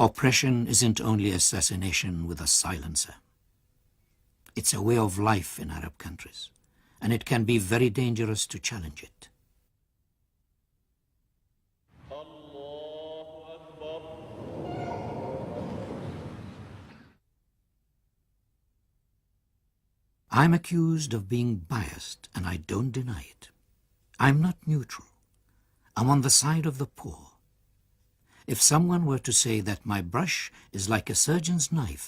Oppression isn't only assassination with a silencer. It's a way of life in Arab countries, and it can be very dangerous to challenge it. I'm accused of being biased, and I don't deny it. I'm not neutral. I'm on the side of the poor. If someone were to say that my brush is like a surgeon's knife,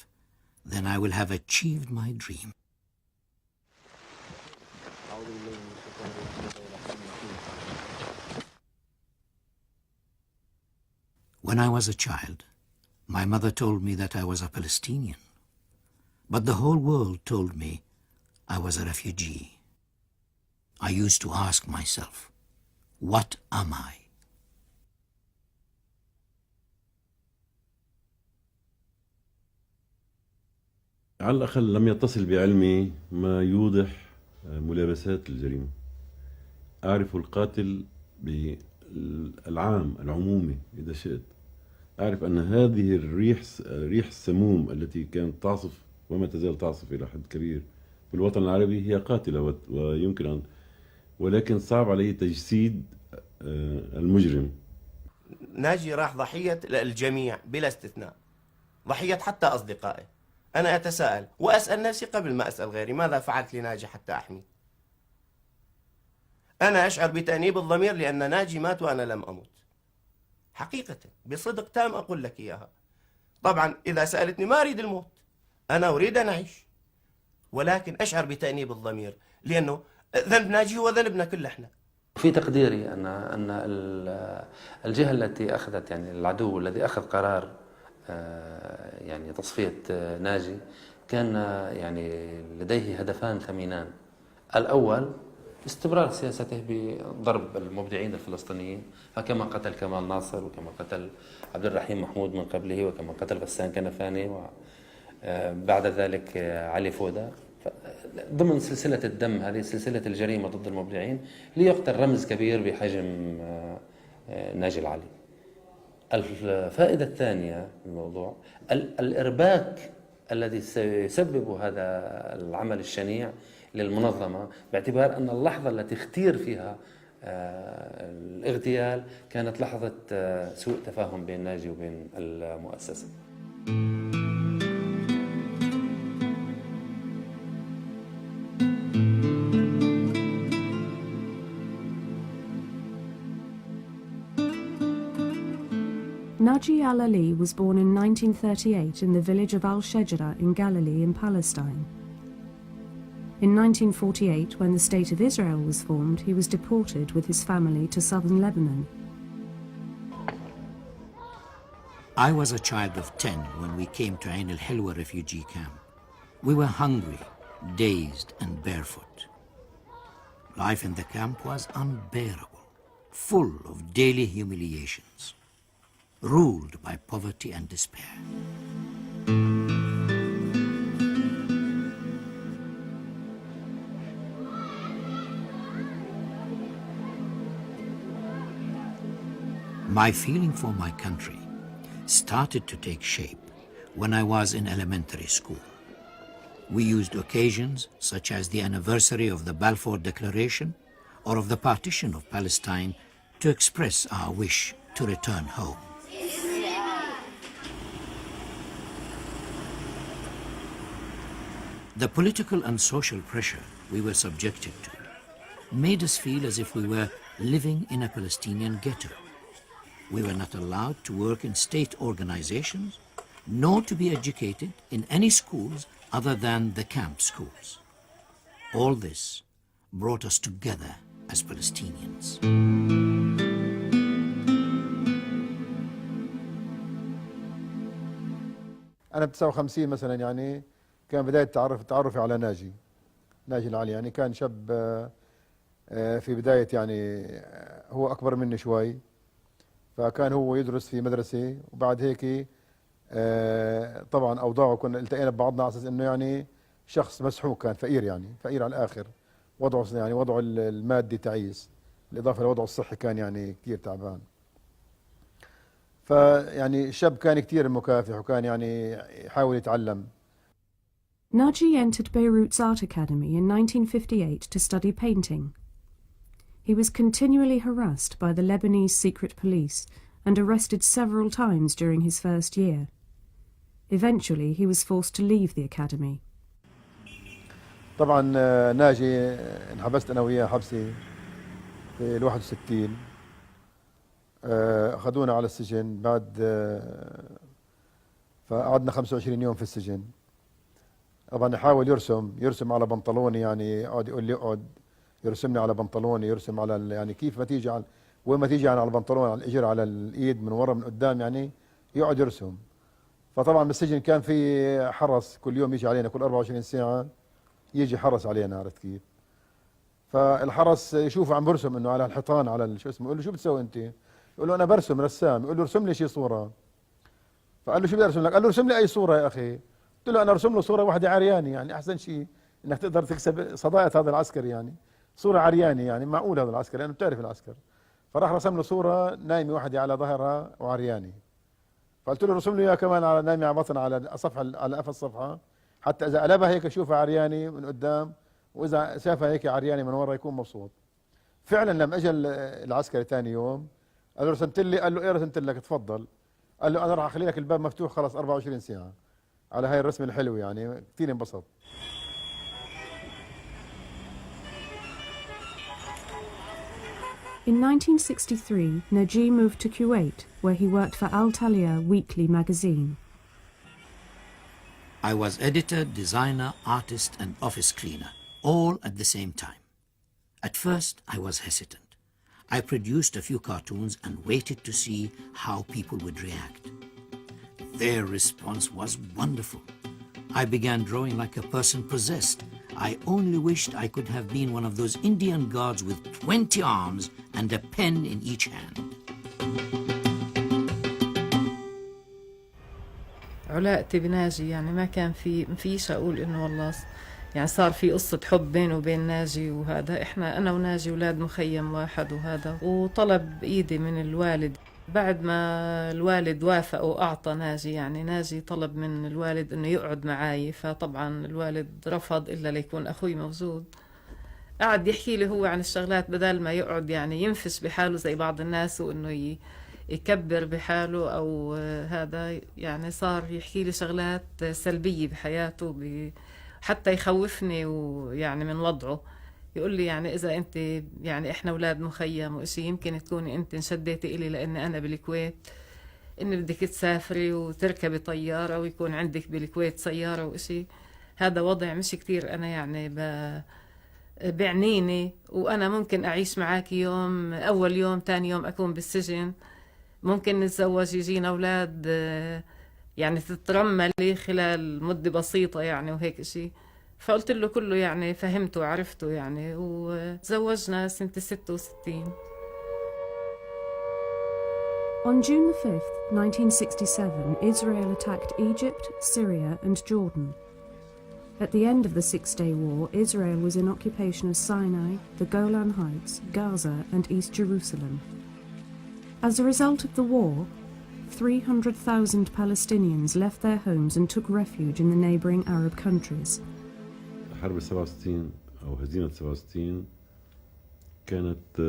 then I will have achieved my dream. When I was a child, my mother told me that I was a Palestinian. But the whole world told me I was a refugee. I used to ask myself, what am I? على الأقل لم يتصل بعلمي ما يوضح ملابسات الجريمة. أعرف القاتل بالعام العمومي إذا شئت. أعرف أن هذه ريح السموم التي كانت تعصف وما تزال تعصف إلى حد كبير في الوطن العربي هي قاتلة ويمكن أن، ولكن صعب علي تجسيد المجرم. ناجي راح ضحية الجميع بلا استثناء، ضحية حتى أصدقائي. أنا أتساءل وأسأل نفسي قبل ما أسأل غيري، ماذا فعلت لناجي حتى أحمي؟ أنا أشعر بتأنيب الضمير لأن ناجي مات وأنا لم أمت. حقيقة بصدق تام أقول لك إياها. طبعا إذا سألتني ما أريد الموت، أنا أريد أن أعيش، ولكن أشعر بتأنيب الضمير لأنه ذنب ناجي هو ذنبنا كل احنا. في تقديري أن الجهة التي أخذت، يعني العدو الذي أخذ قرار يعني تصفية ناجي، كان يعني لديه هدفان ثمينان. الأول استمرار سياسته بضرب المبدعين الفلسطينيين، فكما قتل كمال ناصر وكما قتل عبد الرحيم محمود من قبله وكما قتل غسان كنفاني وبعد ذلك علي فودة، ضمن سلسلة الدم هذه سلسلة الجريمة ضد المبدعين، ليقتل رمز كبير بحجم ناجي العلي. الفائدة الثانية في الموضوع الإرباك الذي سيسبب هذا العمل الشنيع للمنظمة، باعتبار أن اللحظة التي اختير فيها الاغتيال كانت لحظة سوء تفاهم بين ناجي وبين المؤسسة. Naji al-Ali was born in 1938 in the village of Al-Shajara in Galilee in Palestine. In 1948, when the State of Israel was formed, he was deported with his family to southern Lebanon. I was a child of 10 when we came to Ain al-Hilwa refugee camp. We were hungry, dazed and barefoot. Life in the camp was unbearable, full of daily humiliations, ruled by poverty and despair. My feeling for my country started to take shape when I was in elementary school. We used occasions such as the anniversary of the Balfour Declaration or of the partition of Palestine to express our wish to return home. The political and social pressure we were subjected to made us feel as if we were living in a Palestinian ghetto. We were not allowed to work in state organizations, nor to be educated in any schools other than the camp schools. All this brought us together as Palestinians. أنا ب59 مثلا يعني كان بداية تعرفي على ناجي العلي. يعني كان شاب في بداية، يعني هو أكبر مني شوي، فكان هو يدرس في مدرسة، وبعد هيك طبعا أوضاعه كنا التقينا ببعضنا على أساس إنه يعني شخص مسحوق، كان فقير، يعني فقير على الآخر، وضعه يعني وضعه المادي تعيس، بالإضافة لوضعه الصحي كان يعني كثير تعبان. فيعني الشاب كان كتير مكافح وكان يعني يحاول يتعلم. Naji entered Beirut's art academy in 1958 to study painting. He was continually harassed by the Lebanese secret police and arrested several times during his first year. Eventually, he was forced to leave the academy. طبعا ناجي انحبست انا وياه حبسي في ال 61. اخذونا على السجن بعد فقعدنا 25 يوم في السجن. طبعا يحاول يرسم على بنطلوني، يعني يقعد يقول لي اقعد، يرسمني على بنطلوني، يرسم على يعني كيف ما تيجي على وين ما تيجي يعني على البنطلون، على الاجر، على الايد، من ورا من قدام، يعني يقعد يرسم. فطبعا بالسجن كان في حرس كل يوم يجي علينا، كل 24 ساعة يجي حرس علينا، عرفت كيف؟ فالحرس يشوفه عم برسم انه على الحيطان، على شو اسمه، يقول له شو بتسوي انت؟ يقول له انا برسم، رسام. يقول له ارسم لي شي صورة. فقال له شو بدي ارسم لك؟ قال له ارسم لي اي صورة يا اخي. قلت له انا ارسم له صورة واحدة عرياني، يعني احسن شيء انك تقدر تكسب صداقة هذا العسكري، يعني صورة عرياني، يعني معقول هذا العسكري لانه بتعرف العسكر. فراح رسم له صورة نايمة واحدة على ظهرها وعرياني. فقلت له ارسم له اياها كمان على نايمة على بطن، على صفحة، على قفا الصفحة، حتى اذا قلبها هيك يشوفها عرياني من قدام، واذا شافها هيك عرياني من ورا يكون مبسوط. فعلا لما اجى العسكري ثاني يوم قال له رسمت لي؟ قال له ايه رسمت لك؟ تفضل. قال له انا راح اخلي لك الباب مفتوح خلاص 24 ساعة على هاي الرسمة الحلوة، يعني كثير انبسط. In 1963, Naji moved to Kuwait, where he worked for Al Talia Weekly magazine. I was editor, designer, artist, and office cleaner, all at the same time. At first, I was hesitant. I produced a few cartoons and waited to see how people would react. Their response was wonderful. I began drawing like a person possessed. I only wished I could have been one of those Indian gods with 20 arms and a pen in each hand. علاقتي بناجي يعني ما كان فيش اقول انه والله يعني صار في قصة حب بينه وبين ناجي، وهذا احنا انا وناجي اولاد مخيم واحد، وهذا وطلب ايدي من الوالد. بعد ما الوالد وافق واعطى ناجي، يعني ناجي طلب من الوالد انه يقعد معاي، فطبعا الوالد رفض الا ليكون اخوي موجود. قعد يحكي لي هو عن الشغلات بدل ما يقعد يعني ينفس بحاله زي بعض الناس، وانه يكبر بحاله او هذا، يعني صار يحكي لي شغلات سلبية بحياته حتى يخوفني ويعني من وضعه. يقول لي يعني إذا أنت يعني إحنا أولاد مخيم وإشي، يمكن تكوني أنت انشديتي إلي لأني أنا بالكويت، إن بدك تسافري وتركبي طيارة ويكون عندك بالكويت سيارة وإشي. هذا وضع مش كتير أنا يعني بعنيني، وأنا ممكن أعيش معاك يوم، أول يوم تاني يوم أكون بالسجن، ممكن نتزوج يجينا أولاد يعني تترمى لي خلال مدة بسيطة يعني وهيك إشي. فقلت له كله يعني فهمته وعرفته يعني، وتزوجنا سنة 66. On June the 5th, 1967, Israel attacked Egypt, Syria and Jordan. At the end of the Six-Day War, Israel was in occupation of Sinai, the Golan Heights, Gaza and East Jerusalem. As a result of the war, 300,000 Palestinians left their homes and took refuge in the neighboring Arab countries. حرب 67 أو هزيمة 67 كانت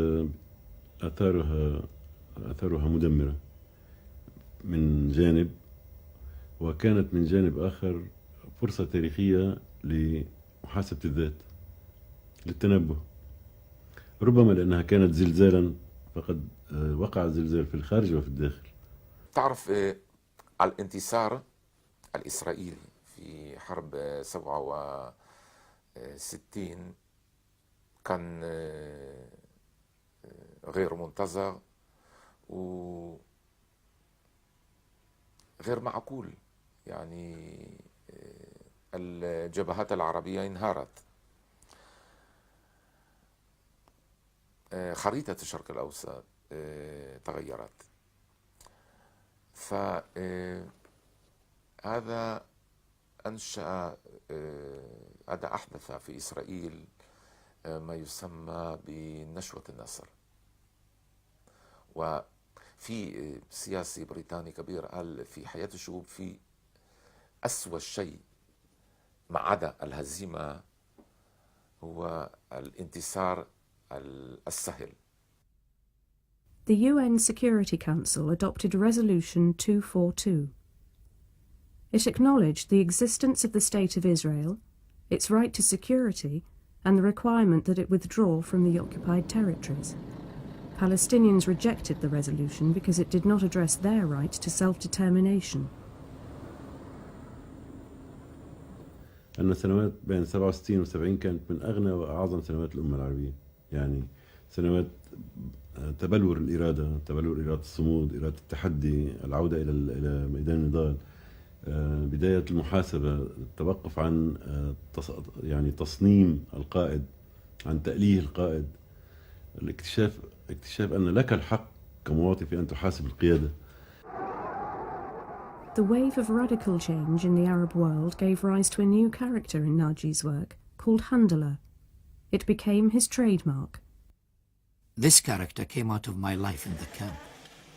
آثارها مدمرة من جانب، وكانت من جانب آخر فرصة تاريخية لمحاسبة الذات، للتنبه، ربما لأنها كانت زلزالا، فقد وقع الزلزال في الخارج وفي الداخل. تعرف على الانتصار الإسرائيلي في حرب 67 كان غير منتظر وغير معقول. يعني الجبهات العربية انهارت، خريطة الشرق الأوسط تغيرت. فهذا أنشأ، هذا أحدث في إسرائيل ما يسمى بنشوة النصر، في سياسي بريطاني كبير قال في حياة الشعوب في أسوأ شيء ما عدا الهزيمة هو الانتصار السهل. The UN Security Council adopted Resolution 242. It acknowledged the existence of the State of Israel, its right to security, and the requirement that it withdraw from the occupied territories. Palestinians rejected the resolution because it did not address their right to self-determination. أن سنوات بين 67 و 70 كانت من أغنى وأعظم سنوات الأمة العربية، يعني سنوات تبلور الإرادة، تبلور إرادة الصمود، إرادة التحدي، العودة إلى ميدان النضال، بداية المحاسبة، التوقف عن يعني تصنيم القائد، عن تأليه القائد، اكتشاف أن لك الحق كمواطن في أن تحاسب القيادة. The wave of radical change in the Arab world gave rise to a new character in Naji's work, called Handala. It became his trademark. This character came out of my life in the camp,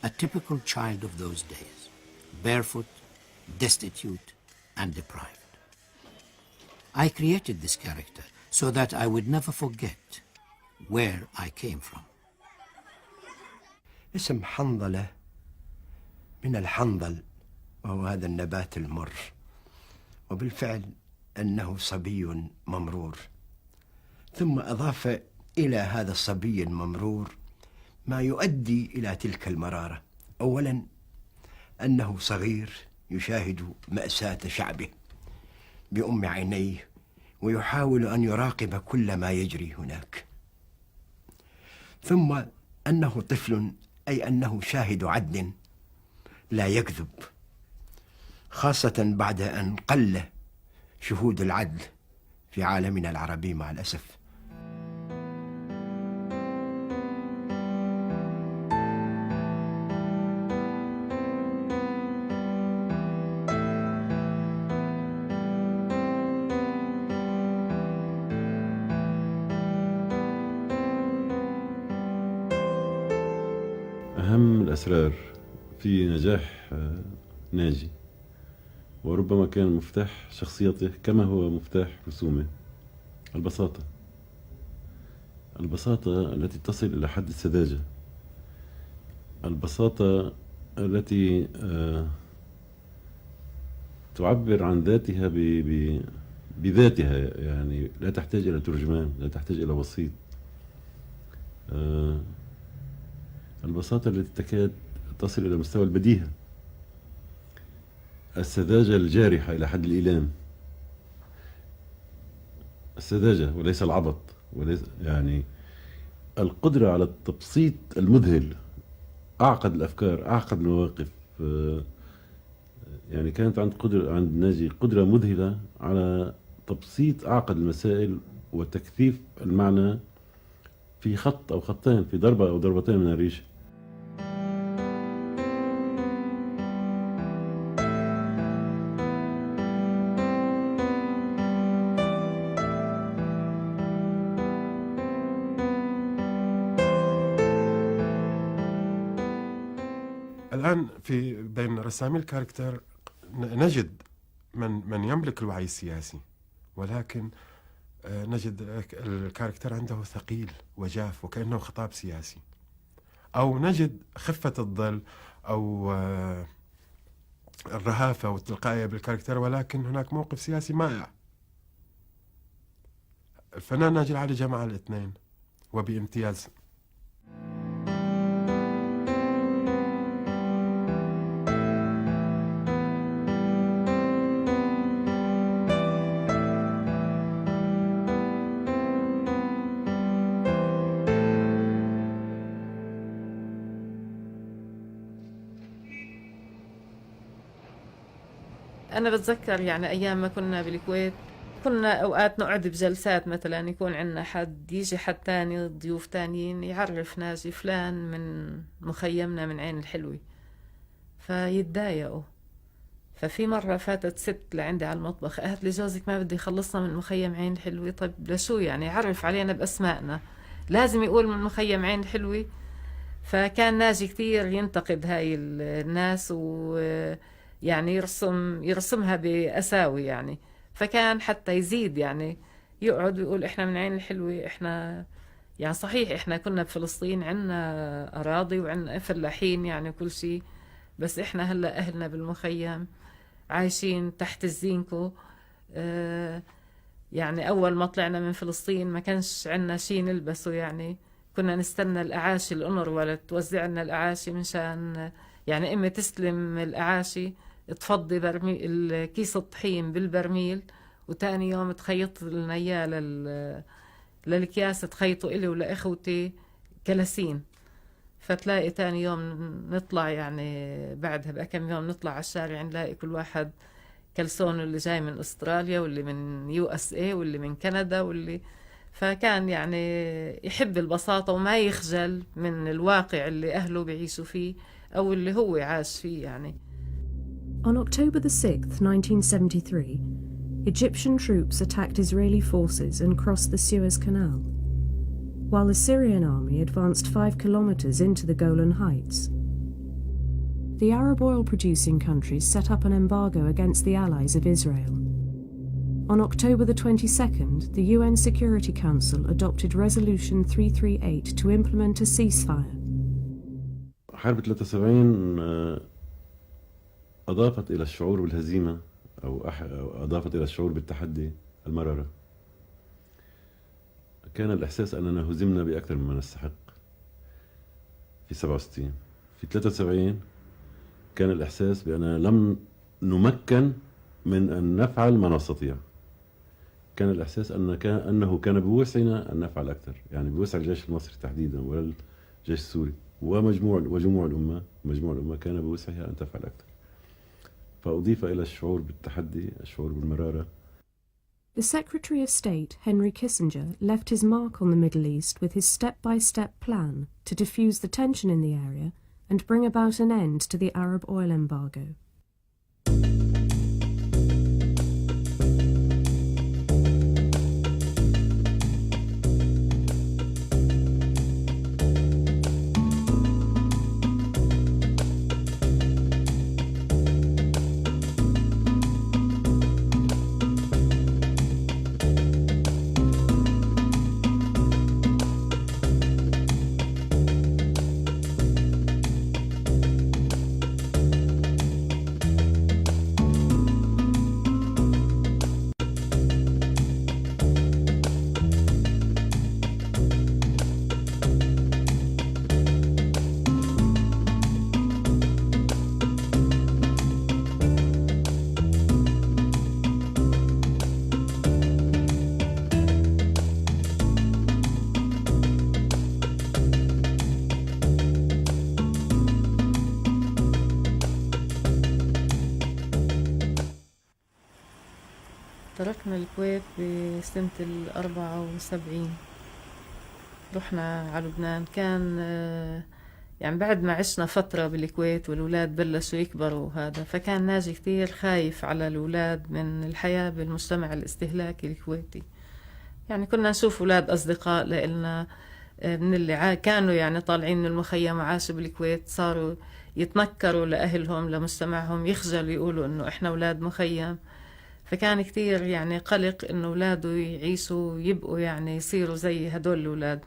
a typical child of those days, barefoot, destitute, and deprived. I created this character so that I would never forget where I came from. اسم حنظلة من الحنظل، وهو هذا النبات المر، وبالفعل أنه صبي ممرور، ثم أضاف إلى هذا الصبي الممرور ما يؤدي إلى تلك المرارة. أولا أنه صغير يشاهد مأساة شعبه بأم عينيه ويحاول أن يراقب كل ما يجري هناك، ثم أنه طفل، أي أنه شاهد عدل لا يكذب، خاصة بعد أن قل شهود العدل في عالمنا العربي مع الأسف. أهم الأسرار في نجاح ناجي، وربما كان مفتاح شخصيته كما هو مفتاح رسومه، البساطة التي تصل إلى حد السذاجة، البساطة التي تعبر عن ذاتها بذاتها، يعني لا تحتاج إلى ترجمان، لا تحتاج إلى وسيط. البساطة التي تكاد تصل إلى مستوى البديهة، السذاجة الجارحة إلى حد الإيلام، السذاجة وليس العبط، وليس يعني القدرة على التبسيط المذهل، أعقد الأفكار، أعقد المواقف. يعني كانت عند ناجي قدرة مذهلة على تبسيط أعقد المسائل وتكثيف المعنى في خط أو خطين، في ضربة أو ضربتين من الريشة. الآن في بين رسامي الكاركتر نجد من يملك الوعي السياسي، ولكن نجد الكاركتر عنده ثقيل وجاف وكأنه خطاب سياسي، أو نجد خفة الظل أو الرهافة والتلقائية بالكاركتر، ولكن هناك موقف سياسي مائع. الفنان ناجي العلي جمع الاثنين وبامتياز. أنا بتذكر يعني أيام ما كنا بالكويت، كنا أوقات نقعد بجلسات، مثلا يكون عنا حد، يجي حد تاني، ضيوف تانيين، يعرف ناجي فلان من مخيمنا من عين الحلوة، فيتضايقوا. ففي مرة فاتت ست لعندي على المطبخ، قالت لي جوزك ما بدي يخلصنا من مخيم عين الحلوة. طيب لشو يعني؟ يعرف علينا بأسمائنا، لازم يقول من مخيم عين الحلوة. فكان ناجي كتير ينتقد هاي الناس ويعني يرسمها بأساوي يعني. فكان حتى يزيد يعني يقعد ويقول إحنا من عين الحلوة، إحنا يعني صحيح إحنا كنا بفلسطين عنا أراضي وعنا فلاحين يعني كل شيء، بس إحنا هلأ أهلنا بالمخيم عايشين تحت الزينكو. يعني أول ما طلعنا من فلسطين ما كانش عنا شيء نلبسه، يعني كنا نستنى الأعاشي الأونروا توزع لنا الأعاشي منشان يعني إما تستلم الأعاشي تفضي برميل كيس الطحين بالبرميل، وتاني يوم تخيط لنا إياه للأكياس تخيطوا إلي ولإخوتي كلاسين. فتلاقي تاني يوم نطلع يعني بعدها بكم يوم نطلع على الشارع نلاقي كل واحد كلسون، اللي جاي من استراليا واللي من USA واللي من كندا واللي. فكان يعني يحب البساطة وما يخجل من الواقع اللي أهله بيعيشوا فيه أو اللي هو عاش فيه يعني. On October the 6th, 1973, Egyptian troops attacked Israeli forces and crossed the Suez Canal, while the Syrian army advanced 5 kilometers into the Golan Heights. The Arab oil-producing countries set up an embargo against the allies of Israel. On October the 22nd, the UN Security Council adopted Resolution 338 to implement a ceasefire. حرب 73 أضافت إلى الشعور بالهزيمة أو أضافت إلى الشعور بالتحدي المرارة. كان الإحساس أننا هزمنا بأكثر مما نستحق في 67. في 73 كان الإحساس بأننا لم نمكن من أن نفعل ما نستطيع. كان الإحساس أنه كان بوسعنا أن نفعل أكثر، يعني بوسع الجيش المصري تحديدا ولا الجيش السوري وجموع الأمة كان بوسعها أن تفعل أكثر. فأضيف إلى الشعور بالتحدي الشعور بالمرارة. The Secretary of State, Henry Kissinger, left his mark on the Middle East with his step-by-step plan to diffuse the tension in the area and bring about an end to the Arab oil embargo. تركنا الكويت بسنة 74، رحنا على لبنان. كان يعني بعد ما عشنا فترة بالكويت والأولاد بلشوا يكبروا وهذا، فكان ناجي كتير خايف على الأولاد من الحياة بالمجتمع الاستهلاكي الكويتي. يعني كنا نشوف أولاد أصدقاء لإلنا من اللي كانوا يعني طالعين من المخيم وعاشوا بالكويت، صاروا يتنكروا لأهلهم لمجتمعهم، يخجلوا يقولوا إنه إحنا أولاد مخيم. فكان كتير يعني قلق إنه أولاده يعيشوا يبقوا يعني يصيروا زي هدول الأولاد.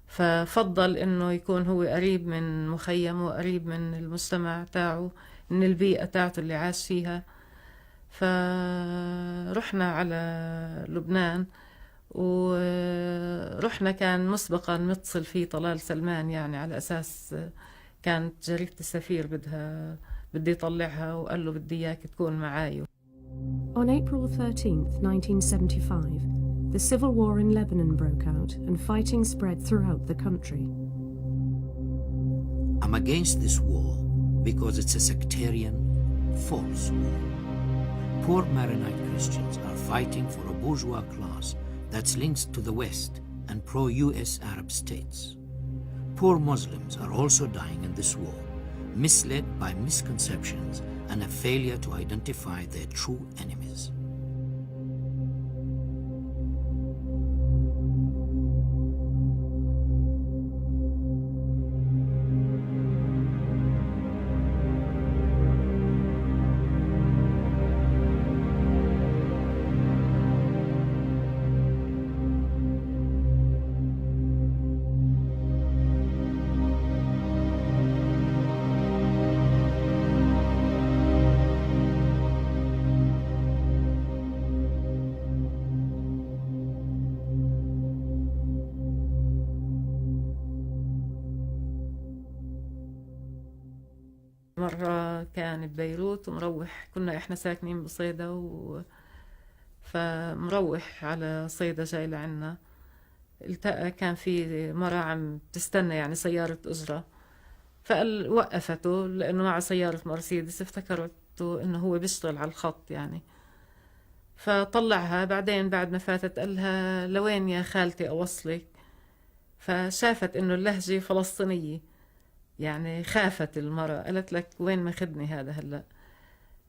ففضل إنه يكون هو قريب من مخيم وقريب من المجتمع تاعه، من البيئة تاعته اللي عاش فيها. فرحنا على لبنان، ورحنا كان مسبقا متصل فيه طلال سلمان، يعني على أساس كانت جريدة السفير بدي يطلعها، وقال له بدي إياك تكون معاي. On April 13th, 1975, the civil war in Lebanon broke out and fighting spread throughout the country. I'm against this war because it's a sectarian, false war. Poor Maronite Christians are fighting for a bourgeois class that's linked to the West and pro-US Arab states. Poor Muslims are also dying in this war, misled by misconceptions and a failure to identify their true enemies. مرة كان ببيروت ومروح، كنا إحنا ساكنين بصيدا فمروح على صيدا جاي لعنا، التقى كان في مرة عم تستنى يعني سيارة أجرة، فقال وقفته لأنه مع سيارة مرسيدس، افتكرته إنه هو بيشتغل على الخط يعني. فطلعها بعدين بعد ما فاتت قال لها لوين يا خالتي أوصلك؟ فشافت إنه اللهجة فلسطينية، يعني خافت المرة، قالت لك وين ماخدني هذا هلأ؟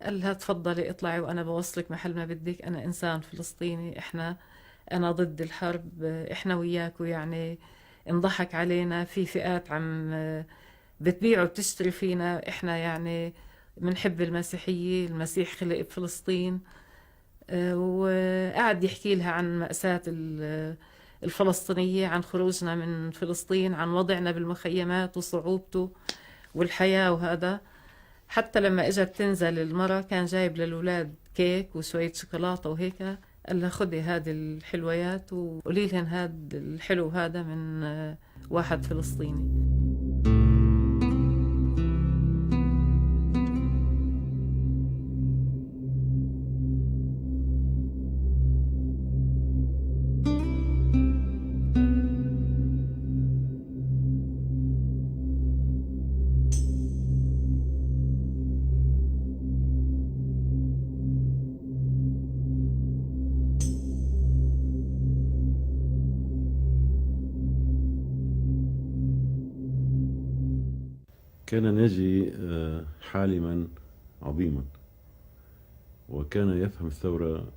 قال لها تفضلي اطلعي وأنا بوصلك محل ما بدك، أنا إنسان فلسطيني، أنا ضد الحرب، إحنا وياكو يعني انضحك علينا، في فئات عم بتبيع وبتشتري فينا، إحنا يعني منحب المسيحية، المسيح خلق بفلسطين. وقعد يحكي لها عن مأساة الفلسطينية، عن خروجنا من فلسطين، عن وضعنا بالمخيمات وصعوبته والحياة وهذا. حتى لما اجت تنزل المرة كان جايب للولاد كيك وشوية شوكولاتة وهيك، قال لها خدي هذه الحلويات وقولي لهن هذا الحلو هذا من واحد فلسطيني. كان ناجي حالما عظيما، وكان يفهم الثورة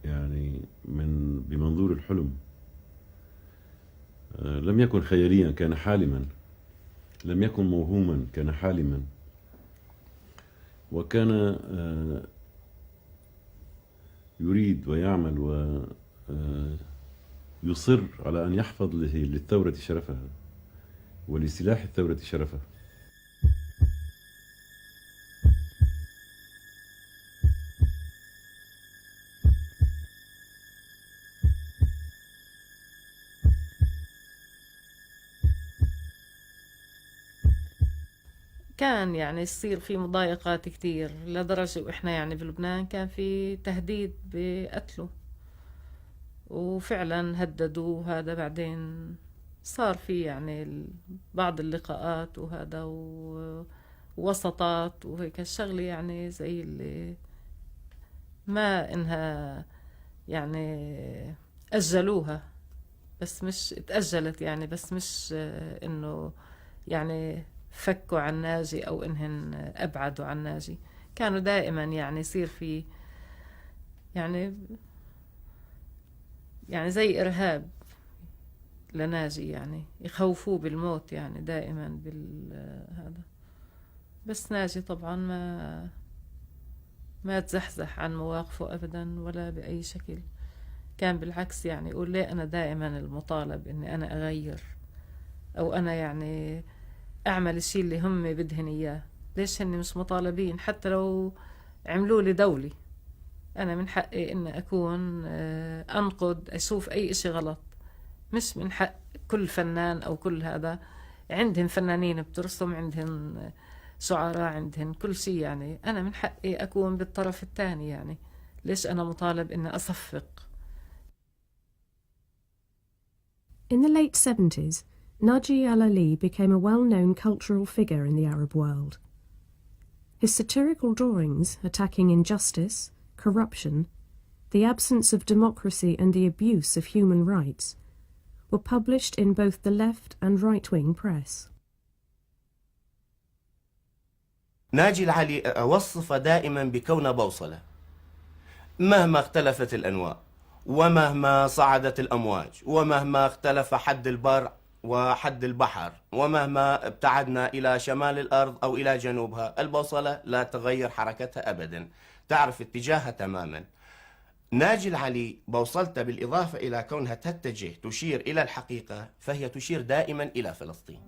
يعني بمنظور الحلم. لم يكن خياليا، كان حالما، لم يكن موهوما، كان حالما. وكان يريد ويعمل ويصر على أن يحفظ للثورة شرفها ولسلاح الثورة شرفه. كان يعني يصير في مضايقات كتير لدرجة وإحنا يعني بلبنان كان في تهديد بقتله، وفعلا هددوا هذا. بعدين صار في يعني بعض اللقاءات وهذا ووسطات وهيك الشغلة، يعني زي اللي ما إنها يعني أجلوها، بس مش اتأجلت يعني، بس مش إنه يعني فكوا عن ناجي أو إنهن أبعدوا عن ناجي. كانوا دائما يعني يصير في يعني زي إرهاب لناجي، يعني يخوفوه بالموت يعني دائما بالهذا. بس ناجي طبعا ما تزحزح عن مواقفه أبدا ولا بأي شكل. كان بالعكس يعني يقول لي أنا دائما المطالب إني أنا أغير، أو أنا يعني أعمل الشيء اللي هم بدهن إياه. ليش هن مش مطالبين؟ حتى لو عملوا لي دولة، أنا من حقي إن أكون أنقد، أشوف أي إشي غلط. مش من حق كل فنان أو كل هذا، عندهم فنانين بترسم، عندهم شعراء، عندهم كل شيء، يعني أنا من حقي أكون بالطرف الثاني. يعني ليش أنا مطالب إن أصفق؟ In the late 70s, Naji al-Ali became a well-known cultural figure in the Arab world. His satirical drawings attacking injustice, corruption, the absence of democracy and the abuse of human rights were published in both the left and right-wing press. ناجي العلي أوصف دائما بكون بوصلة، مهما اختلفت الأنواع، ومهما صعدت الأمواج، ومهما اختلف حد البر وحد البحر، ومهما ابتعدنا إلى شمال الأرض أو إلى جنوبها، البوصلة لا تغير حركتها أبدا، تعرف اتجاهها تماما. ناجي العلي بوصلته بالإضافة إلى كونها تتجه تشير إلى الحقيقة، فهي تشير دائما إلى فلسطين.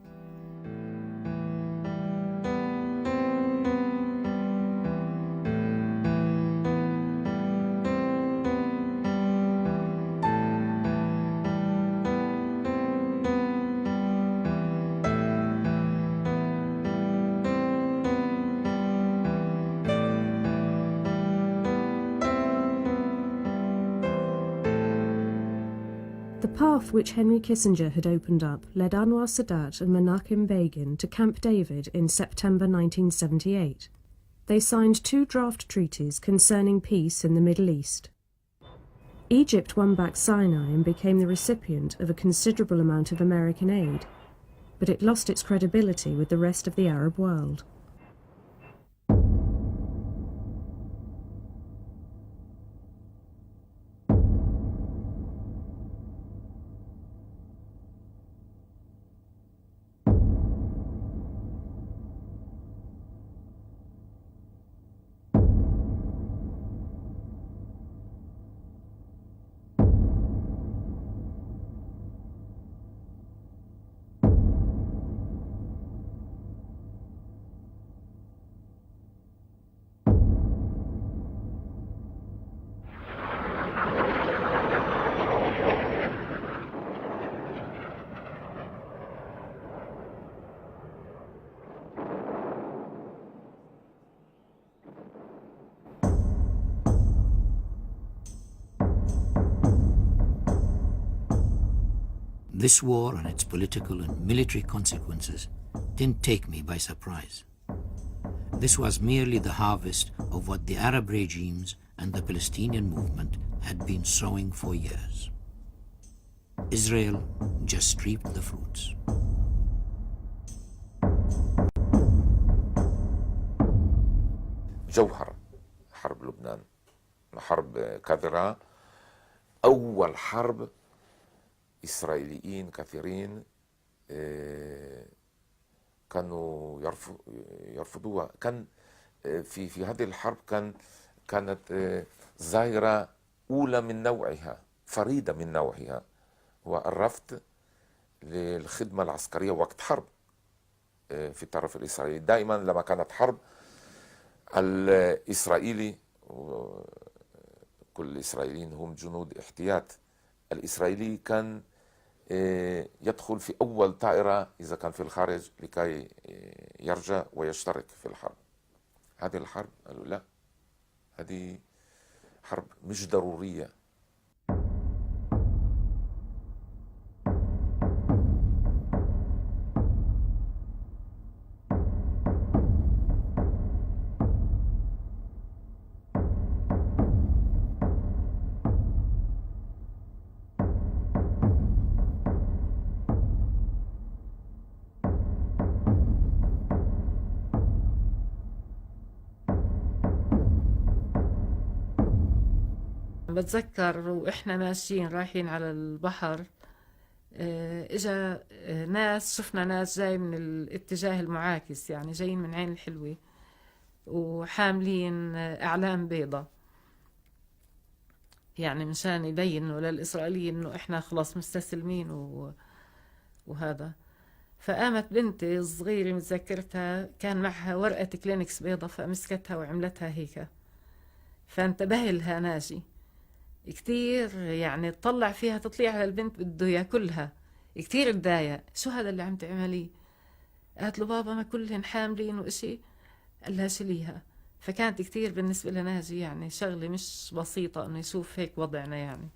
The path which Henry Kissinger had opened up led Anwar Sadat and Menachem Begin to Camp David in September 1978. They signed 2 draft treaties concerning peace in the Middle East. Egypt won back Sinai and became the recipient of a considerable amount of American aid, but it lost its credibility with the rest of the Arab world. This war and its political and military consequences didn't take me by surprise. This was merely the harvest of what the Arab regimes and the Palestinian movement had been sowing for years. Israel just reaped the fruits. جوهر حرب لبنان حرب كذرة، أول حرب إسرائيليين كثيرين كانوا يرفضوها. كان في هذه الحرب كانت ظاهرة أولى من نوعها، فريدة من نوعها، هو الرفض للخدمة العسكرية وقت حرب في الطرف الإسرائيلي. دائما لما كانت حرب الإسرائيلي، كل الإسرائيليين هم جنود احتياط، الإسرائيلي كان يدخل في أول طائرة إذا كان في الخارج لكي يرجع ويشترك في الحرب. هذه الحرب قالوا لا، هذه حرب مش ضرورية. بتذكر وإحنا ماشيين رايحين على البحر، إجا ناس، شفنا ناس جاي من الاتجاه المعاكس، يعني جايين من عين الحلوة وحاملين أعلام بيضة، يعني مشان يبينوا للإسرائيليين إنه إحنا خلاص مستسلمين وهذا. فقامت بنتي الصغيرة متذكرتها كان معها ورقة كلينكس بيضة، فمسكتها وعملتها هيك، فانتبه لها ناجي كتير، يعني تطلع فيها تطلع على البنت بده ياكلها، كتير تضايق. شو هذا اللي عم تعمليه؟ قالت له بابا ما كلهن حاملين وإشي. قال لها شيليها. فكانت كتير بالنسبة لناجي يعني شغلة مش بسيطة انه يشوف هيك وضعنا، يعني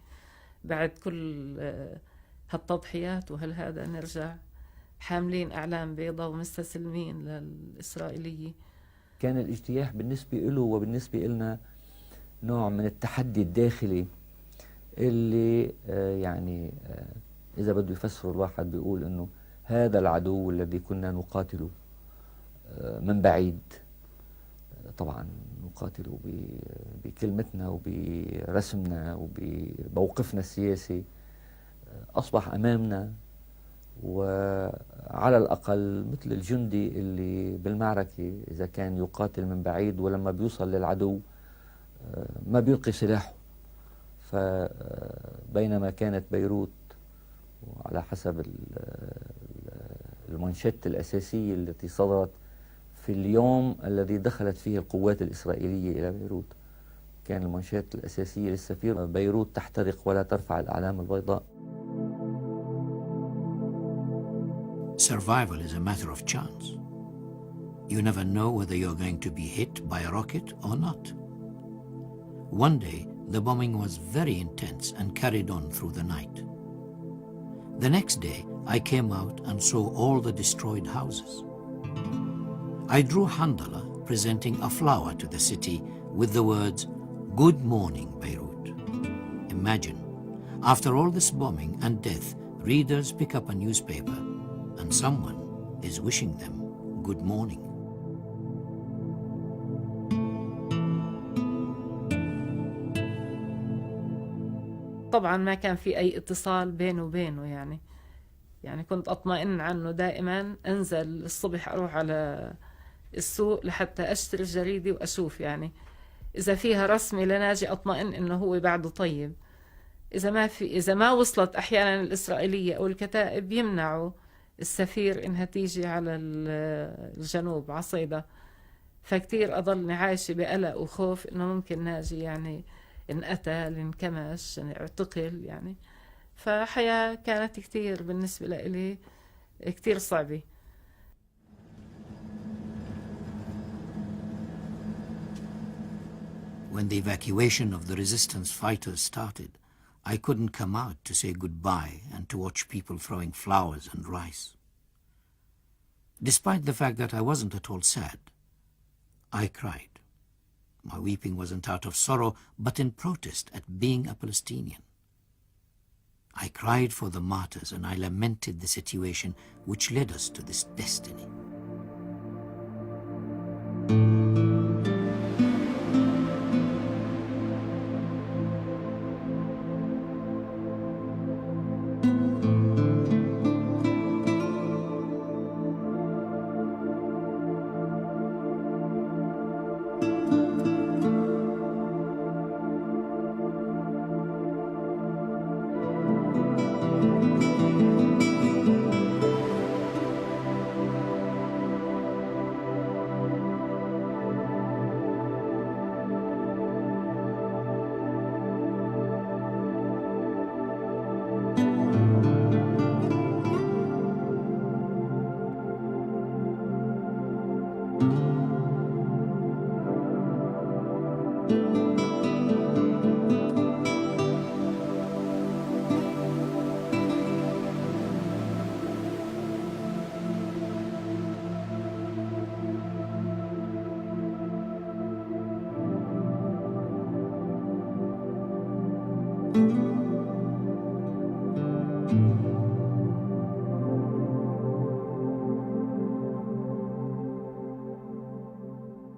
بعد كل هالتضحيات وهالهذا نرجع حاملين أعلام بيضة ومستسلمين للإسرائيلية. كان الاجتياح بالنسبة له وبالنسبة لنا نوع من التحدي الداخلي اللي يعني إذا بده يفسر الواحد بيقول إنه هذا العدو الذي كنا نقاتله من بعيد، طبعا نقاتله بكلمتنا وبرسمنا وبموقفنا السياسي، أصبح أمامنا، وعلى الأقل مثل الجندي اللي بالمعركة إذا كان يقاتل من بعيد ولما بيوصل للعدو ما بيلقي سلاحه. فبينما كانت بيروت وعلى حسب المانشيت الأساسية التي صدرت في اليوم الذي دخلت فيه القوات الإسرائيلية إلى بيروت، كان المانشيت الأساسية للسفير بيروت تحترق ولا ترفع الأعلام البيضاء. Survival is a matter of chance. You never know whether you're going to be hit by a rocket or not. One day, the bombing was very intense and carried on through the night. The next day, I came out and saw all the destroyed houses. I drew Handala presenting a flower to the city with the words, "Good morning, Beirut." Imagine, after all this bombing and death, readers pick up a newspaper and someone is wishing them good morning. طبعا ما كان في أي اتصال بينه وبينه، يعني كنت أطمئن عنه دائما، أنزل الصبح أروح على السوق لحتى أشتري الجريدة وأشوف يعني إذا فيها رسمي لناجي أطمئن إنه هو بعده طيب. إذا ما وصلت أحيانا الإسرائيلية أو الكتائب يمنعوا السفير إنها تيجي على الجنوب على صيدا، فكتير أضلني عايشة بقلق وخوف إنه ممكن ناجي يعني انقتل، انكمش، اعتقل يعني. فحياة كانت كتير بالنسبة لي كتير صعبة. When the evacuation of the resistance fighters started, I couldn't come out to say goodbye and to watch people throwing flowers and rice. Despite the fact that I wasn't at all sad, I cried. My weeping wasn't out of sorrow, but in protest at being a Palestinian. I cried for the martyrs and I lamented the situation which led us to this destiny.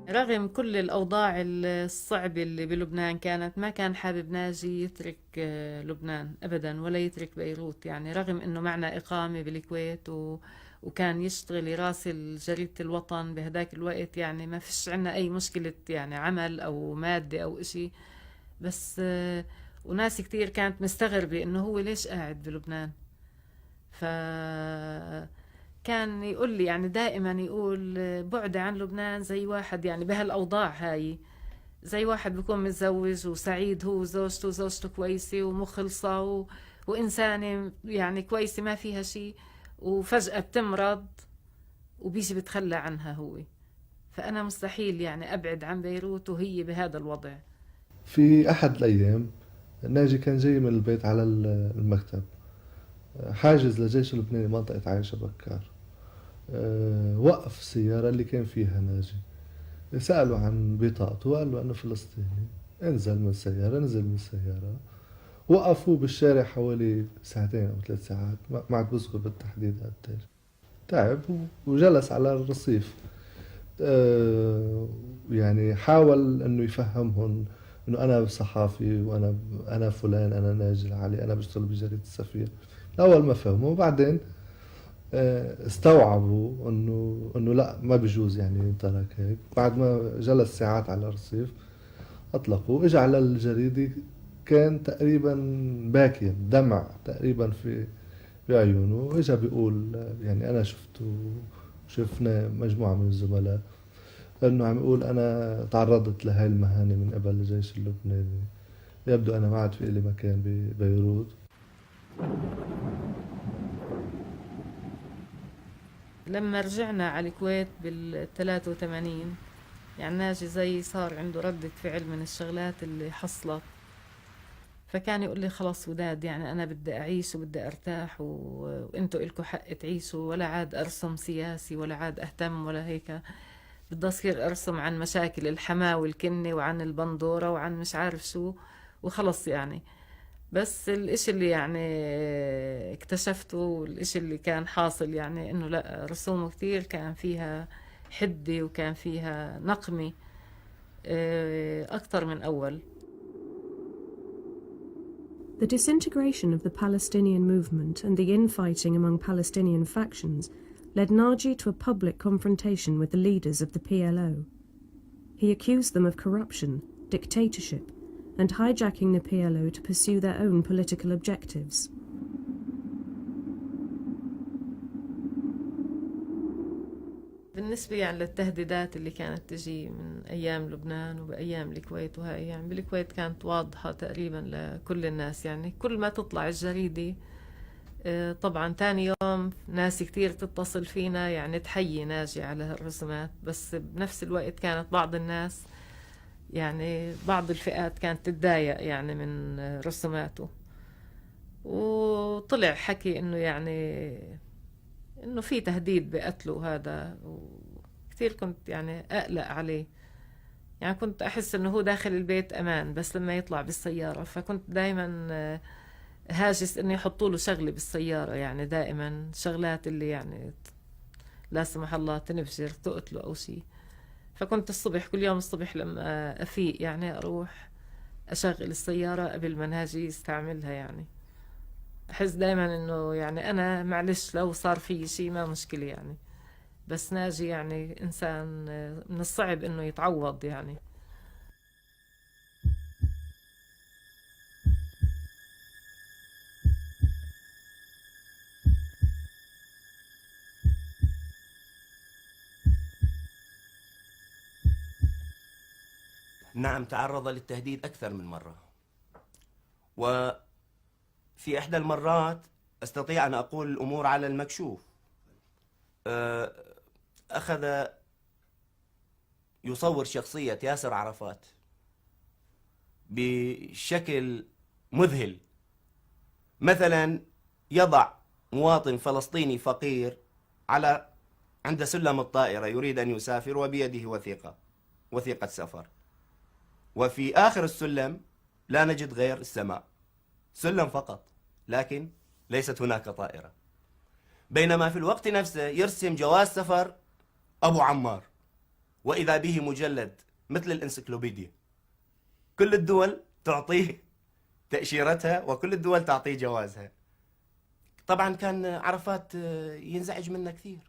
رغم كل الأوضاع الصعبة اللي بلبنان كانت، ما كان حابب ناجي يترك لبنان أبدا ولا يترك بيروت. يعني رغم أنه معنا إقامة بالكويت وكان يشتغل يراسل جريدة الوطن بهداك الوقت، يعني ما فيش عنا أي مشكلة يعني عمل أو مادة أو إشي، بس وناس كتير كانت مستغربة أنه هو ليش قاعد بلبنان. كان يقول لي يعني دائما يقول بعدي عن لبنان زي واحد يعني بهالأوضاع هاي، زي واحد بيكون متزوج وسعيد هو وزوجته كويسة ومخلصة وإنسانة يعني كويسة ما فيها شيء، وفجأة بتمرض وبيجي بتخلى عنها هو. فأنا مستحيل يعني أبعد عن بيروت وهي بهذا الوضع. في أحد الأيام ناجي كان جاي من البيت على المكتب، حاجز لجيش اللبناني منطقة عايشة بكار، وقف السيارة اللي كان فيها ناجي، سألوا عن بطاقته وقال له أنه فلسطيني. انزل من السيارة، نزل من السيارة، وقفوا بالشارع حوالي 2 أو 3 ساعات، ما عاد بذكر بالتحديد قديش. تعب وجلس على الرصيف، يعني حاول أنه يفهمهم أنه أنا صحافي وأنا فلان، أنا ناجي العلي، أنا بشتغل بجريدة السفير. أول ما فهموا، وبعدين استوعبوا انه لا ما بيجوز يعني ينترك هيك. بعد ما جلس ساعات على الرصيف اطلقوا، اجى على الجريدة كان تقريبا باكيا، دمع تقريبا في عيونه، اجى بيقول يعني انا شفنا مجموعة من الزملاء انه عم يقول انا تعرضت لهاي المهانة من قبل الجيش اللبناني، يبدو انا ما عاد في لي مكان ببيروت. لما رجعنا على الكويت بال83 يعني ناجي زي صار عنده ردة فعل من الشغلات اللي حصلت، فكان يقول لي خلاص وداد، يعني أنا بدي أعيش وبدي أرتاح وإنتوا إلكوا حق تعيشوا، ولا عاد أرسم سياسي ولا عاد أهتم ولا هيك. بدي أصير أرسم عن مشاكل الحماة والكنة وعن البندورة وعن مش عارف شو وخلص يعني. بس الإشي اللي يعني اكتشفته والإشي اللي كان حاصل يعني إنه لا، رسومه كتير كان فيها حدة وكان فيها نقمة أكتر من أول. The disintegration of the Palestinian movement and the infighting among Palestinian factions led Naji to a public confrontation with the leaders of the PLO. He accused them of corruption, dictatorship, and hijacking the PLO to pursue their own political objectives. بالنسبة يعني للتهديدات اللي كانت تجي من أيام لبنان وبأيام الكويت، وهاي يعني بالكويت كانت واضحة تقريبا لكل الناس، يعني كل ما تطلع الجريدة طبعا تاني يوم ناس كتير تتصل فينا يعني تحيي ناجي على هالرسومات، بس بنفس الوقت كانت بعض الناس يعني بعض الفئات كانت تتضايق يعني من رسوماته، وطلع حكي انه يعني انه في تهديد بقتله هذا، وكثير كنت يعني اقلق عليه. يعني كنت احس انه هو داخل البيت امان، بس لما يطلع بالسيارة فكنت دايما هاجس انه يحطوا له شغله بالسياره، يعني دائما شغلات اللي يعني لا سمح الله تنفجر تقتله او شيء. فكنت الصبح كل يوم الصبح لما افيق يعني اروح اشغل السياره قبل ما ناجي يستعملها. يعني احس دائما انه يعني انا معلش لو صار في شيء ما مشكله يعني، بس ناجي يعني انسان من الصعب انه يتعوض يعني. نعم، تعرض للتهديد أكثر من مرة، وفي إحدى المرات أستطيع أن أقول الأمور على المكشوف. أخذ يصور شخصية ياسر عرفات بشكل مذهل. مثلا يضع مواطن فلسطيني فقير عند سلم الطائرة يريد أن يسافر وبيده وثيقة سفر، وفي آخر السلم لا نجد غير السماء، سلم فقط، لكن ليست هناك طائرة. بينما في الوقت نفسه يرسم جواز سفر أبو عمار، وإذا به مجلد مثل الإنسيكلوبيديا، كل الدول تعطيه تأشيرتها وكل الدول تعطيه جوازها. طبعا كان عرفات ينزعج منه كثير.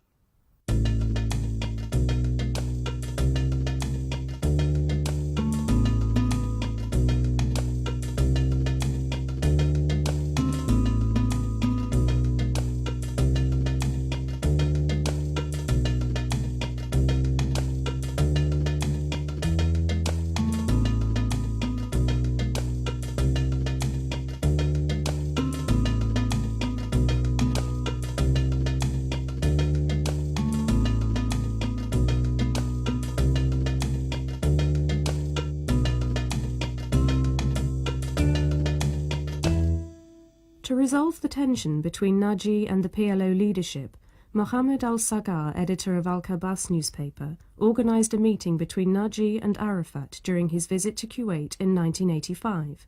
To resolve the tension between Naji and the PLO leadership, Mohammed al-Sagar, editor of Al-Kabas newspaper, organized a meeting between Naji and Arafat during his visit to Kuwait in 1985.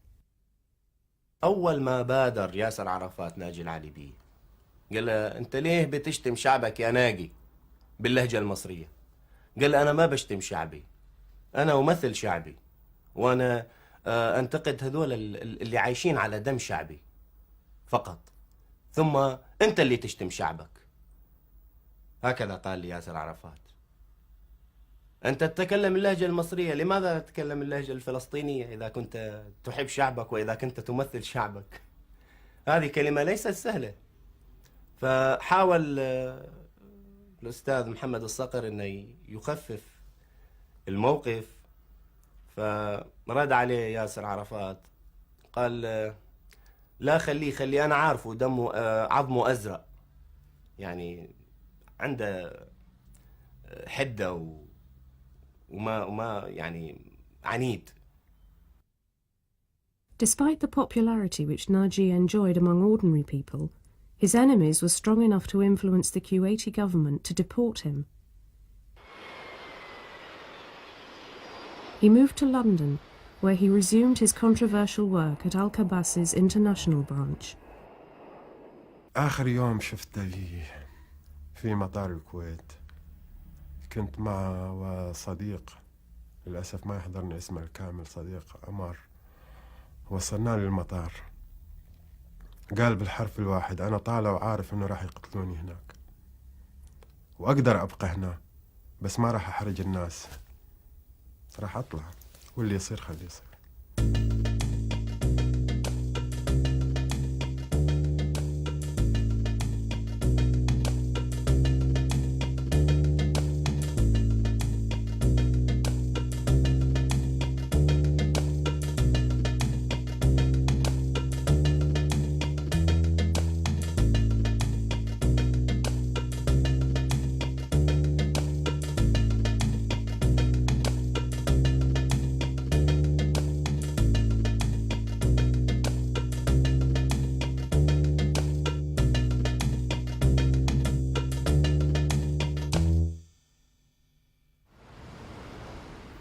أول ما بادر ياسر عرفات ناجي العليبي قال له: أنت ليه بتشتم شعبك يا ناجي باللهجة المصرية؟ قال: أنا ما بشتم شعبي، أنا أمثل شعبي، وأنا أنتقد هذول اللي عايشين على دم شعبي فقط، ثم أنت اللي تشتم شعبك. هكذا قال لي ياسر عرفات. أنت تتكلم اللهجة المصرية، لماذا تتكلم اللهجة الفلسطينية إذا كنت تحب شعبك وإذا كنت تمثل شعبك؟ هذه كلمة ليست سهلة. فحاول الأستاذ محمد الصقر أنه يخفف الموقف، فرد عليه ياسر عرفات قال: لا، خليه أنا عارفه، دمه عظمه أزرق، يعني عنده حدة وما يعني عنيد. Despite the popularity which Naji enjoyed among ordinary people, his enemies were strong enough to influence the Kuwaiti government to deport him. He moved to London, where he resumed his controversial work at Al-Kabas's international branch. آخر يوم شفته لي في مطار الكويت كنت مع وصديق، للأسف ما يحضرني اسمه الكامل، صديق عمر. وصلنا للمطار، قال بالحرف الواحد: أنا طالع وعارف إنه راح يقتلوني هناك وأقدر أبقى هنا، بس ما راح أحرج الناس، راح أطلع واللي يصير خليه يصير.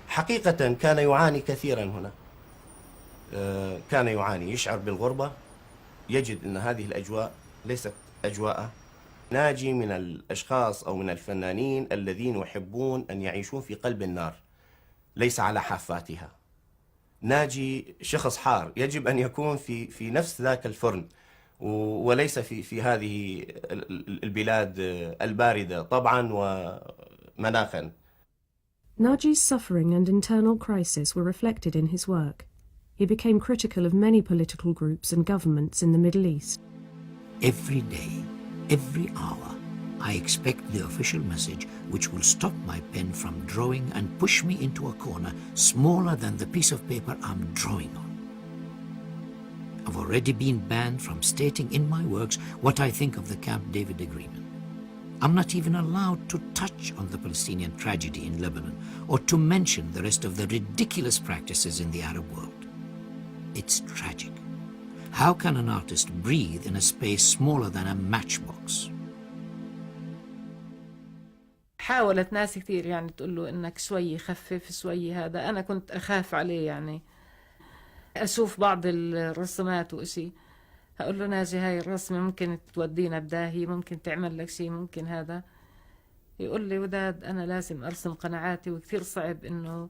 حقيقة كان يعاني كثيرا هنا، كان يعاني، يشعر بالغربة، يجد أن هذه الأجواء ليست أجواءه. ناجي من الأشخاص أو من الفنانين الذين يحبون أن يعيشون في قلب النار ليس على حافاتها. ناجي شخص حار، يجب أن يكون في نفس ذاك الفرن وليس في هذه البلاد الباردة طبعا ومناخا. Naji's suffering and internal crisis were reflected in his work. He became critical of many political groups and governments in the Middle East. Every day, every hour, I expect the official message which will stop my pen from drawing and push me into a corner smaller than the piece of paper I'm drawing on. I've already been banned from stating in my works what I think of the Camp David Agreement. I'm not even allowed to touch on the Palestinian tragedy in Lebanon or to mention the rest of the ridiculous practices in the Arab world. It's tragic. How can an artist breathe in a space smaller than a matchbox? حاولت ناس كثير يعني تقول له إنك شوي خفف شوي هذا. أنا كنت أخاف عليه، يعني أشوف بعض الرسومات وإشي هقول له: ناجي هاي الرسمة ممكن تودينا بداهي، ممكن تعمل لك شيء، ممكن هذا. يقول لي: وداد أنا لازم أرسم قناعاتي، وكثير صعب إنه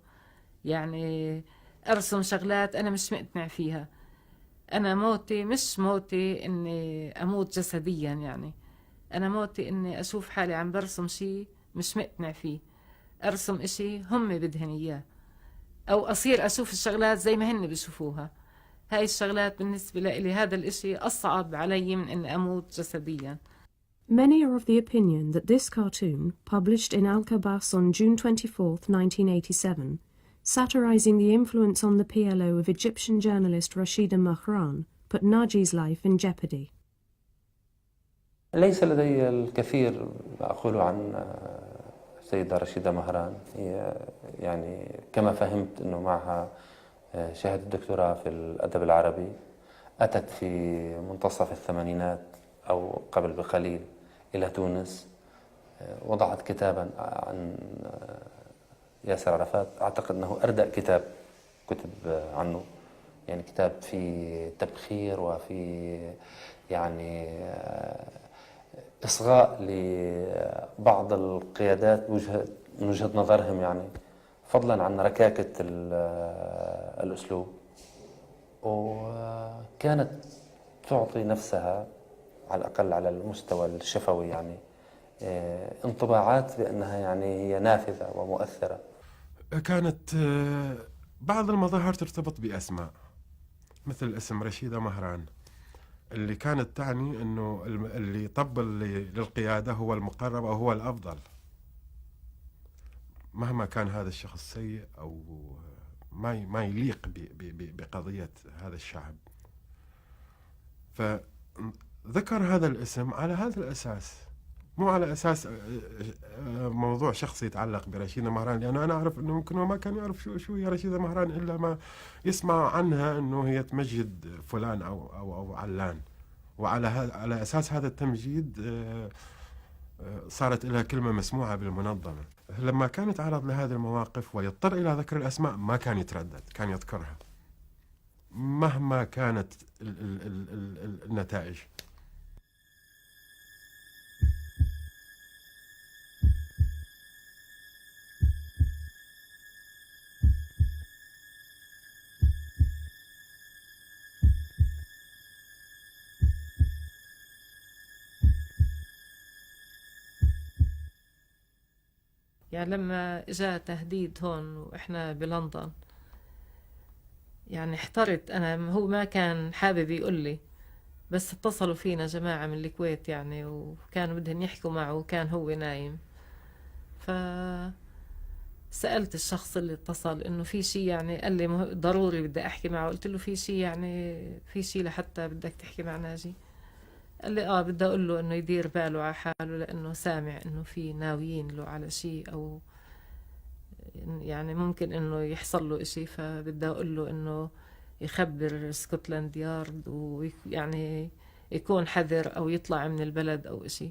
يعني أرسم شغلات أنا مش مقتنع فيها. أنا موتي مش موتي إني أموت جسديا، يعني أنا موتي إني أشوف حالي عم برسم شيء مش مقتنع فيه، أرسم إشي هم بدهن إياه، أو أصير أشوف الشغلات زي ما هن بيشوفوها. هاي الشغلات بالنسبة لي هذا الإشي أصعب علي من إن أموت جسديا. Many are of the opinion that this cartoon, published in Al-Kabas on June 24, 1987, satirizing the influence on the PLO of Egyptian journalist Rashida Mahran, put Naji's life in jeopardy. ليس لدي الكثير أقوله عن السيدة رشيدة مهران. هي يعني كما فهمت أنه معها شهادة الدكتوراه في الأدب العربي، أتت في منتصف الثمانينات أو قبل بقليل إلى تونس، وضعت كتابا عن ياسر عرفات. أعتقد أنه أردأ كتاب كتب عنه، يعني كتاب في تبخير وفي يعني إصغاء لبعض القيادات من وجهة نظرهم، يعني فضلا عن ركاكة الأسلوب. وكانت تعطي نفسها على الأقل على المستوى الشفوي يعني انطباعات بأنها يعني هي نافذة ومؤثرة. كانت بعض المظاهر ترتبط بأسماء، مثل اسم رشيدة مهران، اللي كانت تعني أنه اللي طبل للقيادة هو المقرب أو هو الأفضل، مهما كان هذا الشخص سيء أو ما يليق بقضية هذا الشعب. فذكر هذا الاسم على هذا الأساس، مو على أساس موضوع شخصي يتعلق برشيدة مهران، لأنه أنا أعرف أنه ممكن هو ما كان يعرف شو هي رشيدة مهران إلا ما يسمع عنها أنه هي تمجد فلان أو علان، على أساس هذا التمجيد صارت لها كلمة مسموعة بالمنظمة. لما كان يتعرض لهذه المواقف ويضطر إلى ذكر الأسماء ما كان يتردد، كان يذكرها مهما كانت النتائج. يعني لما اجى تهديد هون واحنا بلندن، يعني احترت انا. هو ما كان حابب يقول لي، بس اتصلوا فينا جماعة من الكويت يعني، وكانوا بدهم يحكوا معه وكان هو نايم. فسألت الشخص اللي اتصل انه في شيء، يعني قال لي ضروري بدي احكي معه. قلت له في شيء، يعني في شيء لحتى بدك تحكي مع ناجي؟ قال لي بدي اقول له انه يدير باله على حاله، لانه سامع انه في ناويين له على شيء، او يعني ممكن انه يحصل له اشي. فبدي اقول له انه يخبر سكوتلاند يارد، ويعني يكون حذر او يطلع من البلد او اشي.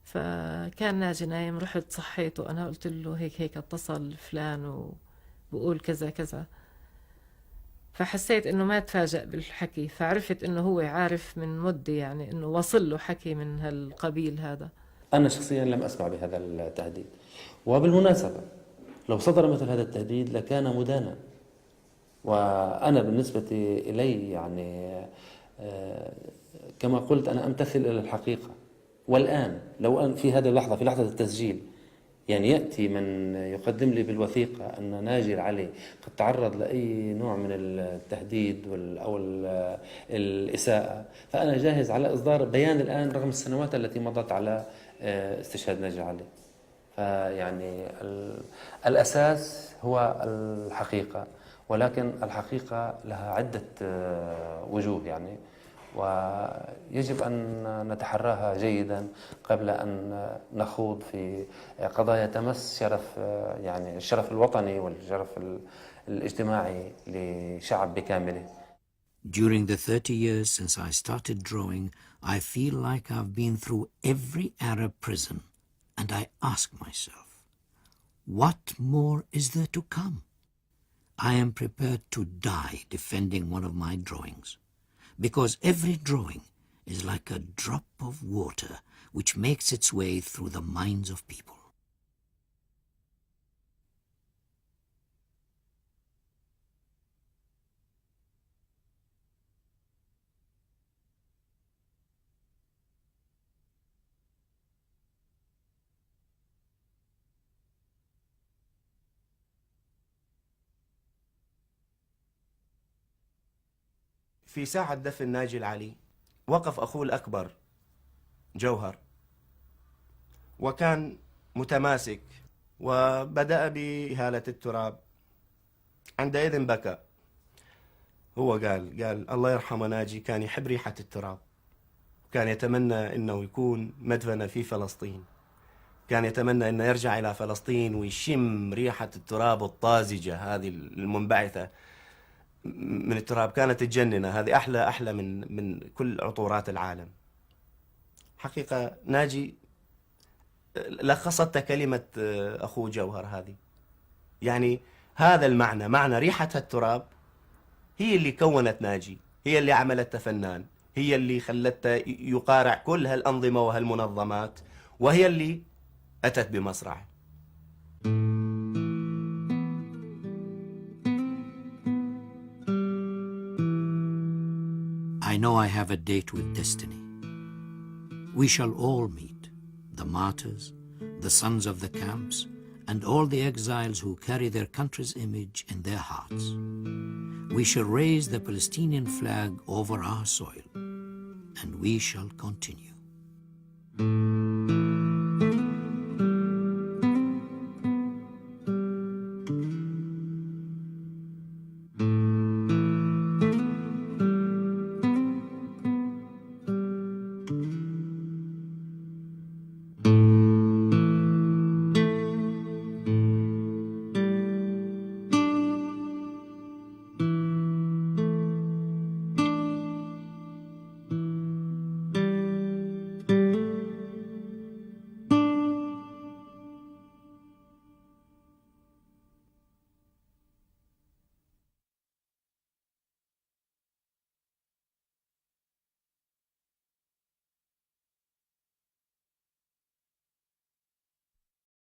فكان ناجي نايم، رحت صحيته انا، قلت له هيك اتصل فلان وبقول كذا كذا. فحسيت انه ما تفاجأ بالحكي، فعرفت انه هو عارف من مدة، يعني انه وصل له حكي من هالقبيل هذا. أنا شخصيا لم أسمع بهذا التهديد، وبالمناسبة لو صدر مثل هذا التهديد لكان مدانا. وأنا بالنسبة إلي يعني كما قلت أنا أمتثل إلى الحقيقة. والآن لو أن في هذه اللحظة، في لحظة التسجيل، يعني يأتي من يقدم لي بالوثيقة أن ناجي العلي قد تعرض لأي نوع من التهديد أو الإساءة، فأنا جاهز على إصدار بيان الآن رغم السنوات التي مضت على استشهاد ناجي العلي. فيعني الأساس هو الحقيقة، ولكن الحقيقة لها عدة وجوه يعني، ويجب أن نتحراها جيدا قبل أن نخوض في قضايا تمس شرف، يعني الشرف الوطني والشرف الاجتماعي لشعب بكامله. During the 30 years since I started drawing, I feel like I've been through every Arab prison, and I ask myself, what more is there to come? I am prepared to die defending one of my drawings, because every drawing is like a drop of water which makes its way through the minds of people. في ساعة دفن ناجي العلي وقف أخوه الأكبر جوهر، وكان متماسك وبدأ بإهالة التراب. عندئذ بكى. هو قال الله يرحمه ناجي كان يحب ريحة التراب، كان يتمنى أنه يكون مدفن في فلسطين، كان يتمنى أنه يرجع إلى فلسطين ويشم ريحة التراب الطازجة هذه المنبعثة من التراب. كانت تجننه، هذه أحلى من كل عطورات العالم. حقيقة ناجي لخصت كلمة أخوه جوهر هذه، يعني هذا المعنى، معنى ريحة التراب هي اللي كونت ناجي، هي اللي عملته فنان، هي اللي خلته يقارع كل هالأنظمة وهالمنظمات، وهي اللي أتت بمصرعه. I know I have a date with destiny. We shall all meet, the martyrs, the sons of the camps, and all the exiles who carry their country's image in their hearts. We shall raise the Palestinian flag over our soil, and we shall continue.